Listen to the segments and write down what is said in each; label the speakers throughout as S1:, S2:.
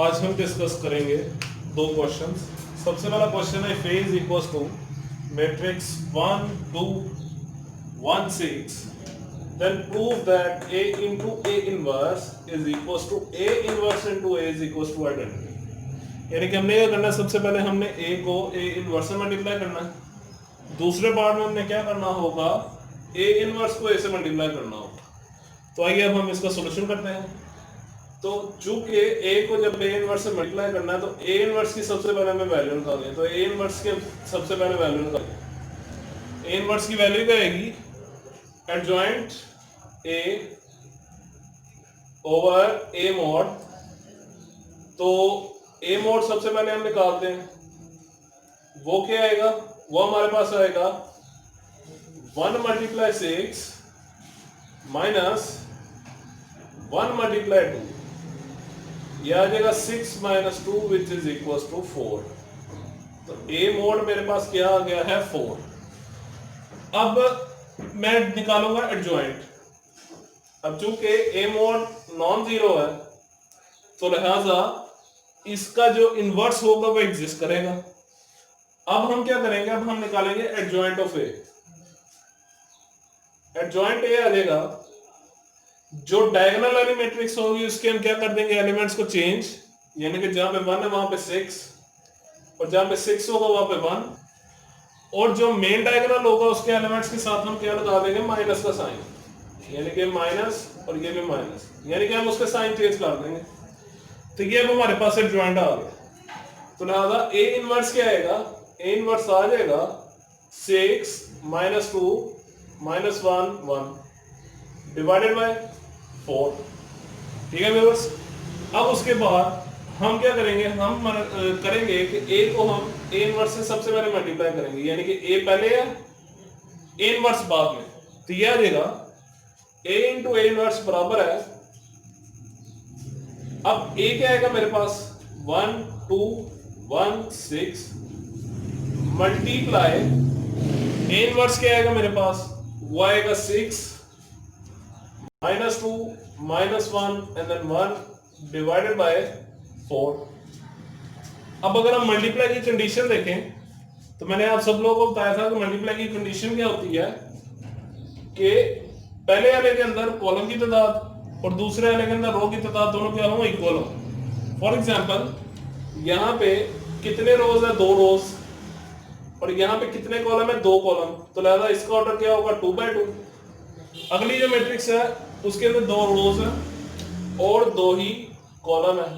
S1: आज हम डिस्कस करेंगे दो क्वेश्चंस। सबसे पहला क्वेश्चन है फे is equal two matrix 1 2 1 6 then prove that A into A inverse is equals to A inverse into A is equals to identity। यानी कि हमने क्या करना है, सबसे पहले हमने A को A इनवर्स से मल्टीप्लाई करना है। दूसरे पार्ट में हमने क्या करना होगा, A इनवर्स को A से मल्टीप्लाई करना होगा। तो आइए अब हम इसका सॉल्यूशन करते हैं। तो चूंकि A को जब A इनवर्स से मल्टीप्लाई करना है तो A इनवर्स की सबसे पहले हमें वैल्यू निकालनी है। तो A इनवर्स के सबसे पहले वैल्यू निकालेंगे। A इनवर्स की वैल्यू क्या आएगी, adjoint A over A mod. तो A मॉड सबसे पहले हम निकालते हैं, वो क्या आएगा, वो हमारे पास आएगा 1 मल्टीप्लाई 6 माइनस 1 मल्टीप्लाई 2, यह आ जाएगा 6 minus 2 which is equal to 4। तो A मोड मेरे पास क्या आ गया है 4। अब मैं निकालूंगा एडजॉइंट। अब चूंकि A मोड नॉन जीरो है तो लिहाजा इसका जो इनवर्स होगा वो एग्जिस्ट करेगा। अब हम क्या करेंगे, अब हम निकालेंगे adjoint of A। Adjoint A आ जाएगा, जो डायगोनल वाली मैट्रिक्स होगी उसके हम क्या कर देंगे, एलिमेंट्स को चेंज, यानी कि जहां पे 1 है वहां पे 6 और जहां पे 6 होगा वहां पे 1, और जो मेन डायगोनल होगा उसके एलिमेंट्स के साथ हम क्या लगा देंगे, माइनस का साइन, यानी कि माइनस और ये भी माइनस, यानी कि हम उसके साइन चेंज कर देंगे। तो ये अब हमारे पास एडजॉइंट आ गया। तो लिहाजा A इनवर्स क्या आएगा, A इनवर्स आ जाएगा 6 माइनस 2 माइनस 1 1 डिवाइडेड बाय 4। ठीक है व्यूअर्स। अब उसके बाद हम क्या करेंगे, हम करेंगे कि A को हम A इनवर्स से सबसे पहले मल्टीप्लाई करेंगे, यानी कि A पहले है A इनवर्स बाद में। तो यह आ जाएगा A इंटू A इनवर्स बराबर है, अब A क्या आएगा मेरे पास 1 2 1 6 मल्टीप्लाई A इनवर्स क्या आएगा मेरे पास, वो आएगा 6 minus 2 minus 1 and then 1 divided by 4। अब अगर हम मल्टीप्लाई की कंडीशन देखें तो मैंने आप सब लोगों को बताया था कि मल्टीप्लाई की कंडीशन क्या होती है कि पहले वाले के अंदर कॉलम की तादाद और दूसरे वाले के अंदर रो की तादाद दोनों क्या हो, इक्वल हो। फॉर एग्जांपल यहाँ पे कितने रोज है, 2 रोज, और यहाँ पे कितने कॉलम है, 2 कॉलम, तो लिहाजा इसका ऑर्डर क्या होगा 2 बाय 2। अगली जो मैट्रिक्स है उसके अंदर 2 रोज है और 2 ही कॉलम है,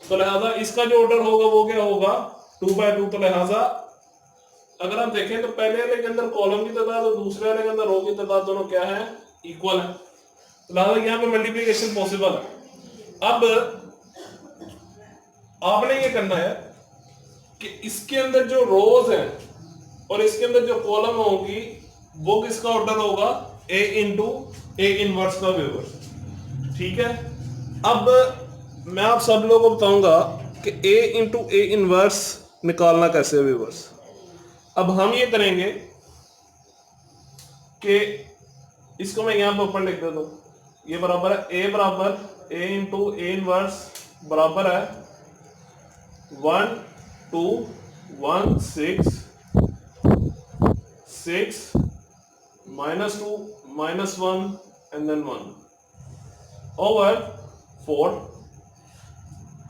S1: तो लिहाजा इसका जो ऑर्डर होगा वो क्या होगा 2 बाय 2। तो लिहाजा अगर हम देखें तो पहले वाले के अंदर कॉलम की तादाद और दूसरे वाले के अंदर रो की तादाद दोनों क्या है, इक्वल है। तो लिहाजा यहाँ पे मल्टीप्लिकेशन पॉसिबल है। अब आपने ये करना है कि इसके अंदर जो रोज है और इसके अंदर जो कॉलम होगी वो किसका ऑर्डर होगा, A इंटू A इनवर्स का व्यूअर्स। ठीक है। अब मैं आप सब लोगों को बताऊंगा कि A इंटू A इनवर्स निकालना कैसे है व्यूअर्स। अब हम ये करेंगे कि इसको मैं यहां पर ऊपर लिख देता हूं, ये बराबर है A बराबर A इंटू A इनवर्स बराबर है 1 2 1 6 6 minus 2 minus 1 and then 1 over 4।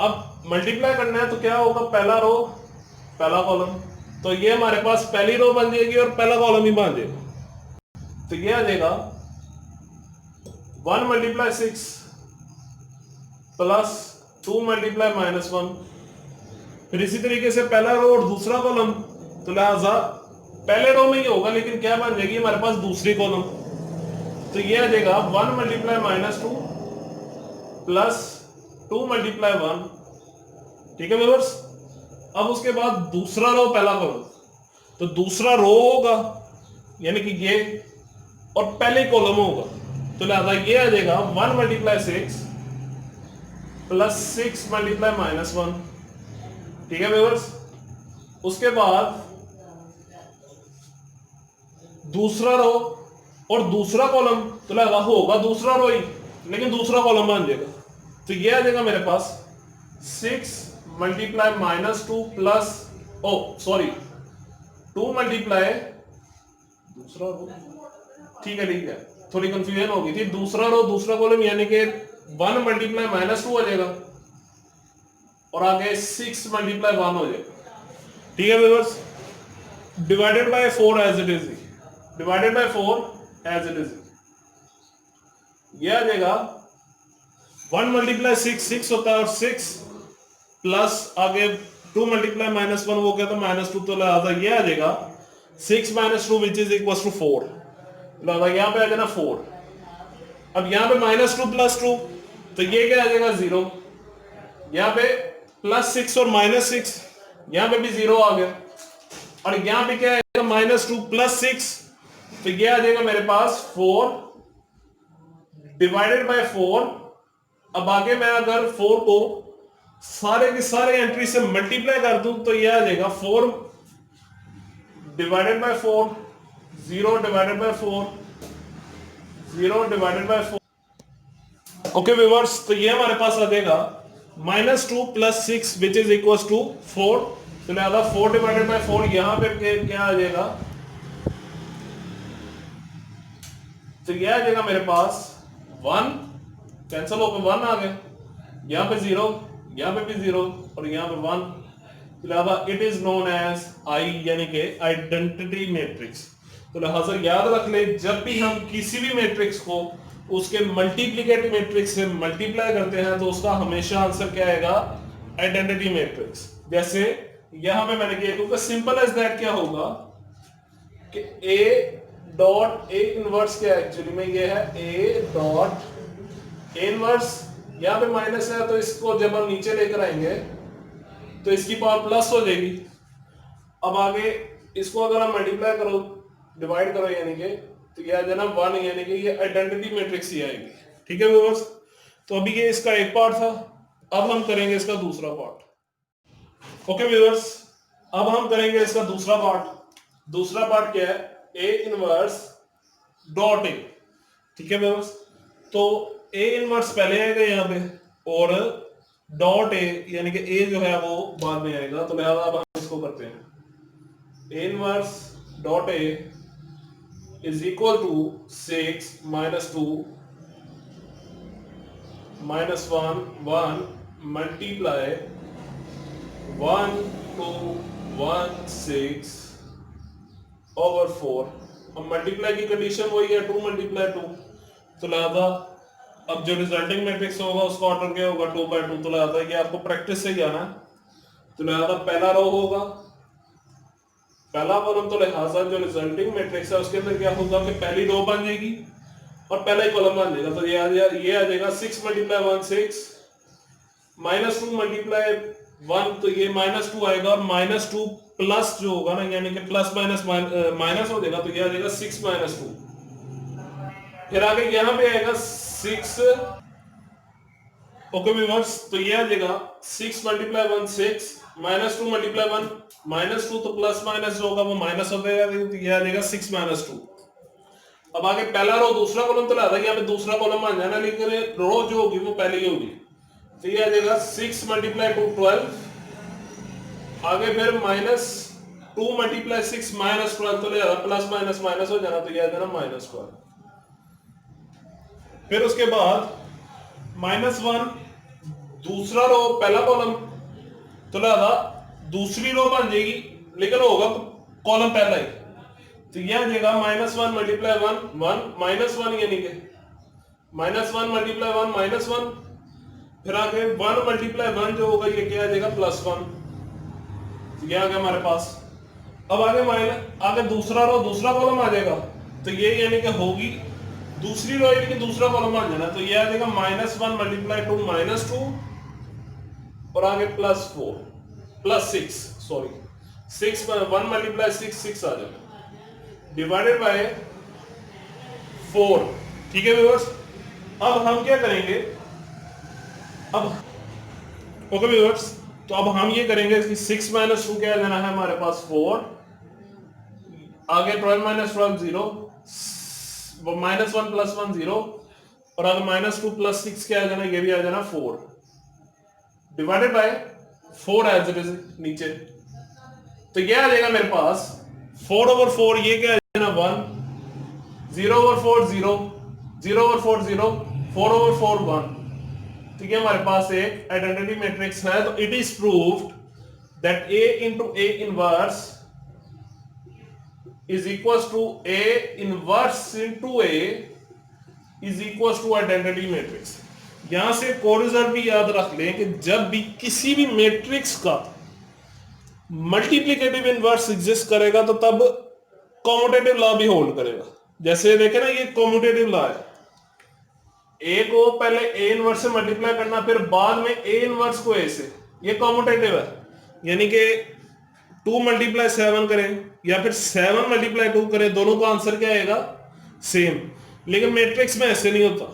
S1: अब मल्टीप्लाई करना है तो क्या होगा, पहला रो पहला कॉलम, तो ये हमारे पास पहली रो बन जाएगी और पहला कॉलम ही बन जाएगा। तो ये आ जाएगा 1 मल्टीप्लाई 6 प्लस 2 मल्टीप्लाई माइनस 1। फिर इसी तरीके से पहला रो और दूसरा कॉलम, तो लिहाजा पहले रो में ही होगा लेकिन क्या बन जाएगी हमारे पास दूसरी कॉलम, तो ये आ जाएगा 1 मल्टीप्लाई माइनस 2 प्लस 2 मल्टीप्लाई 1। ठीक है व्यूअर्स। अब उसके बाद दूसरा रो पहला कॉलम, तो दूसरा रो होगा यानी कि ये, और पहले कॉलम होगा, तो लिहाजा ये आ जाएगा 1 मल्टीप्लाई 6 प्लस 6 मल्टीप्लाई माइनस 1। ठीक है व्यूअर्स। उसके बाद दूसरा रो और दूसरा कॉलम, तो लिहाजा होगा दूसरा रो ही लेकिन दूसरा कॉलम बन जाएगा, तो ये आ जाएगा मेरे पास 6 मल्टीप्लाई -2 प्लस, ओ सॉरी 2 मल्टीप्लाई दूसरा रो, ठीक है, थोड़ी कंफ्यूजन हो गई थी। दूसरा रो दूसरा कॉलम यानी कि 1 मल्टीप्लाई -2 हो जाएगा और आगे 6 मल्टीप्लाई 1 हो जाएगा, ठीक है viewers. Divided by 4 as it is, divided by 4 as it is, ये आ जाएगा 1 मल्टीप्लाई 6 होता है और 6 प्लस आगे 2 मल्टीप्लाई -1 वो क्या था -2, तो लिहाजा ये आ जाएगा 6 -2 विच इज इक्वल टू 4, लिहाजा यहां पे आ जाना 4। अब यहां पे -2 प्लस 2 तो ये क्या आ जाएगा 0, यहां पे +6 और -6 यहां पे भी 0 आ गया, और यहां पे क्या आएगा -2 प्लस 6 तो ये आ जाएगा मेरे पास 4 डिवाइडेड बाय 4। अब आगे मैं अगर 4 को सारे के सारे एंट्री से मल्टीप्लाई कर दूं तो ये आ जाएगा 4 divided by 4, 0 divided by 4, 0 divided by 4। Okay viewers, तो ये हमारे पास आ जाएगा -2 plus 6 which is equal to 4, तो लिहाजा 4 डिवाइडेड बाय 4 यहां पे क्या आ जाएगा, तो यह आ जाएगा मेरे पास 1 कैंसिल होकर 1 आ गया, यहां पे 0, यहां पे भी 0 और यहां पे 1, लिहाजा it is known as I यानी कि आइडेंटिटी मैट्रिक्स। तो लिहाजा याद रख ले, जब भी हम किसी भी मैट्रिक्स को उसके मल्टीप्लिकेटिव मैट्रिक्स से मल्टीप्लाई करते हैं तो उसका हमेशा आंसर क्या आएगा, आइडेंटिटी मैट्रिक्स। जैसे यहां पे मैंने किया, क्योंकि सिंपल एज दैट क्या होगा कि ए डॉट ए इनवर्स क्या एक्चुअली में ये है ए डॉट ए इनवर्स, यहां पे माइनस है तो इसको जब हम नीचे लेकर आएंगे तो इसकी पावर प्लस हो जाएगी। अब आगे इसको अगर हम मल्टीप्लाई करो, डिवाइड करो यानी कि, तो यह आ जाना 1 यानी कि ये आइडेंटिटी मैट्रिक्स ही आएगी, ठीक है व्यूअर्स। तो अभी ये इसका एक पार्ट था, अब हम करेंगे इसका दूसरा पार्ट। ओके व्यूअर्स, अब हम करेंगे इसका दूसरा पार्ट। दूसरा पार्ट क्या है, ए इनवर्स डॉट ए, ठीक है व्यूअर्स। तो ए इनवर्स पहले आएगा यहाँ पे और डॉट ए यानी कि ए जो है वो बाद में आएगा, तो लिहाजा अब हम इसको करते हैं। A inverse dot A is equal to 6 -2 -1 1 multiply 1 2 1 6 over 4। अब मल्टीप्लाई की कंडीशन वही है 2 मल्टीप्लाई 2, तो लिहाजा अब जो रिजल्टिंग मैट्रिक्स होगा उसका ऑर्डर क्या होगा 2/2, तो लिहाजा ये आपको प्रैक्टिस से ही आना है। तो लिहाजा पहला रो होगा पहला कॉलम, तो लिहाजा जो रिजल्टिंग मैट्रिक्स है उसके अंदर क्या होगा कि पहली रो बन जाएगी और पहला ही कॉलम बन जाएगा, तो ये आ जाएगा 6 मल्टीप्लाई 1 6 -2 मल्टीप्लाई 1, तो ये -2 आएगा और -2 प्लस जो होगा ना यानी कि प्लस माइनस माइनस हो जाएगा, तो ये आ जाएगा 6 -2। फिर आगे यहां पे आएगा 6, ओके व्यूअर्स, तो ये आ जाएगा 6 मल्टीप्लाई 1 6 -2 मल्टीप्लाई 1 -2, तो प्लस माइनस जो होगा वो माइनस हो जाएगा, तो ये आ जाएगा 6 -2। अब आगे पहला रो दूसरा कॉलम, तो लाता यहाँ पे दूसरा कॉलम आ जाना, लेकिन रो जो होगी वो पहले ही होगी, तो ये आ जाएगा 6 मल्टीप्लाई 2 12, आगे फिर -2 मल्टीप्लाई 6 -12, तो ले प्लस माइनस माइनस हो जाना, तो ये आ जाना -12। फिर उसके बाद -1 दूसरा रो पहला कॉलम, तो लिहाजा दूसरी रो बन जाएगी लेकिन होगा कॉलम पहला ही, तो यह आ जाएगा -1 मल्टीप्लाई 1 1 -1 यानी कि -1 मल्टीप्लाई 1 -1, फिर आगे 1 मल्टीप्लाई 1 जो होगा ये क्या आ जाएगा +1, ये आ गया हमारे पास। अब आगे दूसरा रो दूसरा कॉलम आ जाएगा, तो ये यानी कि होगी दूसरी रो यानी कि दूसरा कॉलम आ जाना, तो ये आ जाएगा -1 मल्टीप्लाई 2 -2 और आगे +6 सॉरी 6 1 मल्टीप्लाई 6 आ जाएगा डिवाइडेड बाय 4, ठीक है व्यूअर्स। अब हम क्या करेंगे, अब ओके व्यूअर्स, तो अब हम ये करेंगे कि 6 -2 क्या देना है हमारे पास 4, आगे 12 - 12 0, -1 + 1 0 और आगे -2 + 6 क्या आ जाना, ये भी आ जाना 4 divided by 4 as it is नीचे, तो ये आ जाएगा मेरे पास 4/4, ये क्या है ना 1, 0/4 0, 0/4 0, 4/4 1। ठीक है, हमारे पास एक आइडेंटिटी मैट्रिक्स है, तो it is proved that A into A inverse is equals to A inverse into A is equals to identity matrix. यहां से को रिजल्ट भी याद रख लें कि जब भी किसी भी मैट्रिक्स का मल्टीप्लिकेटिव इनवर्स एग्जिस्ट करेगा तो तब कॉम्यूटेटिव लॉ भी होल्ड करेगा। जैसे देखे ना, ये कॉम्यूटेटिव लॉ है, ए को पहले ए इनवर्स से मल्टीप्लाई करना, फिर बाद में ए इनवर्स को ए से, ये कॉम्यूटेटिव है। यानी कि 2 × 7 करें या फिर 7 × 2 करें, दोनों का आंसर क्या आएगा? सेम। लेकिन मैट्रिक्स में ऐसे नहीं होता।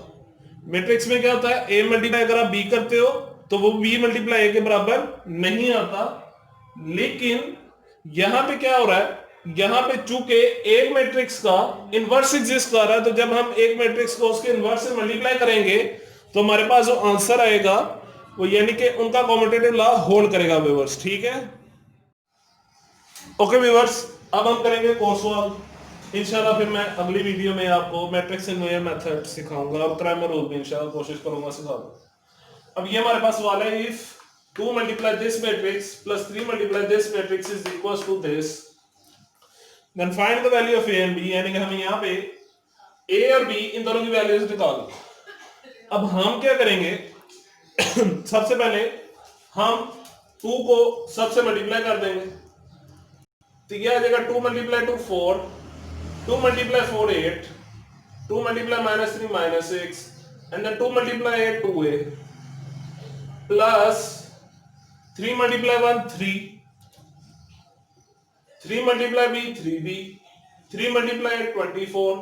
S1: मैट्रिक्स में क्या होता है, ए मल्टीप्लाई अगर आप बी करते हो तो वो बी मल्टीप्लाई ए के बराबर नहीं आता। लेकिन यहां पे क्या हो रहा है, यहां पे चूंकि एक मैट्रिक्स का इनवर्स एग्जिस्ट कर रहा है, तो जब हम एक मैट्रिक्स को उसके इनवर्स से मल्टीप्लाई करेंगे तो हमारे पास जो आंसर आएगा वो यानी कि उनका कॉम्यूटेटिव लॉ होल्ड करेगा व्यूअर्स। ठीक है, ओके व्यूअर्स, अब हम करेंगे कोर्स सॉल्व इंशाल्लाह। फिर मैं अगली वीडियो में आपको मैट्रिक्स इनवर्स मेथड सिखाऊंगा और क्राइमर रूल भी इंशाल्लाह कोशिश करूंगा सिखा दूं। अब ये हमारे पास सवाल है, if 2 × this matrix plus 3 × this matrix is equals to this, then find the value of A and B। यानी कि हमें यहाँ पे A और B इन दोनों की वैल्यूज निकालनी। अब हम क्या करेंगे सबसे पहले हम 2 को सबसे मल्टीप्लाई कर देंगे, तो ये आ जाएगा 2 × 2 4, 2 × 4 8, 2 × -3 -6 and then 2 × 8 2A plus 3 × 1 3, 3 × B 3B, 3 × 8 24,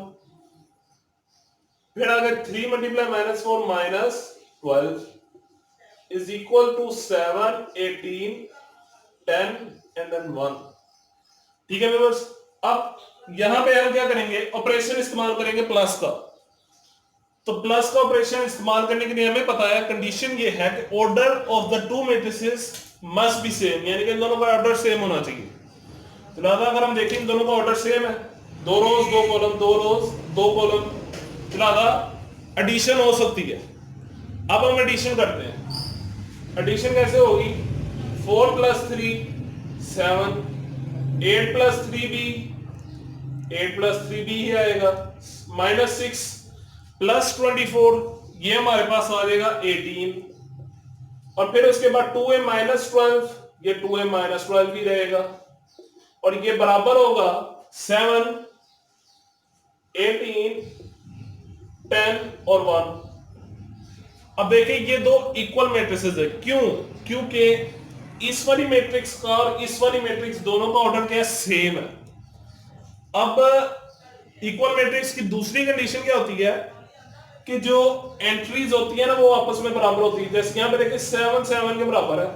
S1: फिर आगे 3 × -4 -12 is equal to 7 18 10 and then 1। ठीक है व्यूअर्स, अब यहां पे हम क्या करेंगे, ऑपरेशन इस्तेमाल करेंगे प्लस का। तो प्लस का ऑपरेशन इस्तेमाल करने के लिए हमें पता है, कंडीशन ये है कि order of the two matrices must be same, यानी कि इन दोनों का ऑर्डर सेम होना चाहिए। तो लिहाजा अगर हम देखें इन दोनों का ऑर्डर सेम है, 2 रोज 2 कॉलम, 2 रोज 2 कॉलम, लिहाजा एडिशन हो सकती है। अब हम एडिशन करते हैं। एडिशन कैसे होगी, 4 + 3 7, 8 + 3B 8 + 3B ही आएगा, -6 + 24 ये हमारे पास आ जाएगा 18, और फिर उसके बाद 2A - 12 ये 2A - 12 भी रहेगा, और ये बराबर होगा 7 18 10 और 1। अब देखिए ये दो इक्वल मैट्रिसेस है, क्यों? क्योंकि इस वाली मैट्रिक्स का और इस वाली मैट्रिक्स दोनों का ऑर्डर क्या है, सेम है। अब इक्वल मैट्रिक्स की दूसरी कंडीशन क्या होती है कि जो एंट्रीज होती है ना वो आपस में बराबर होती है। जैसे यहां पे देखिए 7 7 के बराबर है,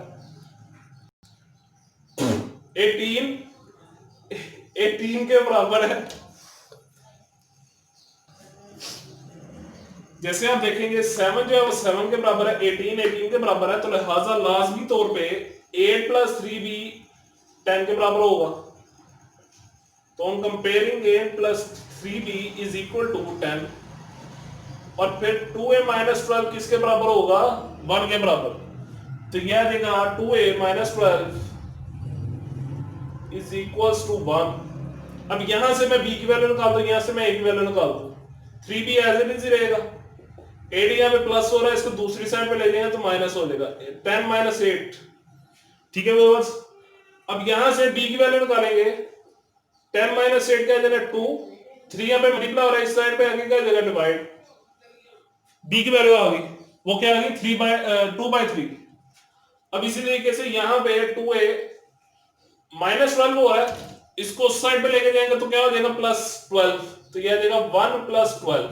S1: 18 के बराबर है। जैसे आप देखेंगे 7 जो है वो 7 के बराबर है, 18 के बराबर है, तो लिहाजा लाजमी तौर पे 8 + 3B 10 के बराबर होगा। तो हम comparing 8 + 3B is equal to 10, और फिर 2A - 12 किसके बराबर होगा, 1 के बराबर। तो यह आ जाएगा 2A - 12 इज इक्वल्स टू 1। अब यहां से मैं B की वैल्यू निकाल दूं, यहां से मैं A की वैल्यू निकाल दूं, 3B एज इट इज रहेगा, 8 यहाँ पे प्लस हो रहा है, इसको दूसरी साइड पे ले जाएंगे तो माइनस हो जाएगा, 10 - 8। ठीक है व्यूअर्स, अब यहां से B की वैल्यू निकालेंगे, 10 - 8 क्या जाएगा 2, 3 यहाँ पे मल्टीप्लाई हो रहा है, इस साइड पे आगे क्या जाएगा डिवाइड, B की वैल्यू आ गई, वो क्या आ गई 2/3। अब इसी तरीके से यहां पे 2A -12 हो रहा है, इसको उस साइड पे लेके जाएंगे तो क्या हो जाएगा +12, तो यह आ जाएगा 1 + 12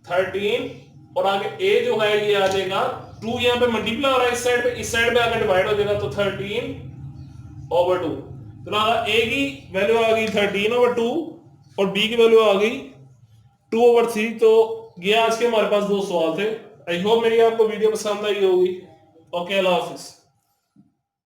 S1: 13, और आगे A जो है ये आ जाएगा 2 यहाँ पे मल्टीप्लाई हो रहा है इस साइड पे आगे डिवाइड हो जाएगा, तो 13/2। तो ना A की वैल्यू आ गई 13/2 और B की वैल्यू आ गई 2/3। तो ये आज के हमारे पास 2 सवाल थे। आई होप मेरी आपको वीडियो पसंद आई होगी, ओके, अल्लाह हाफिज।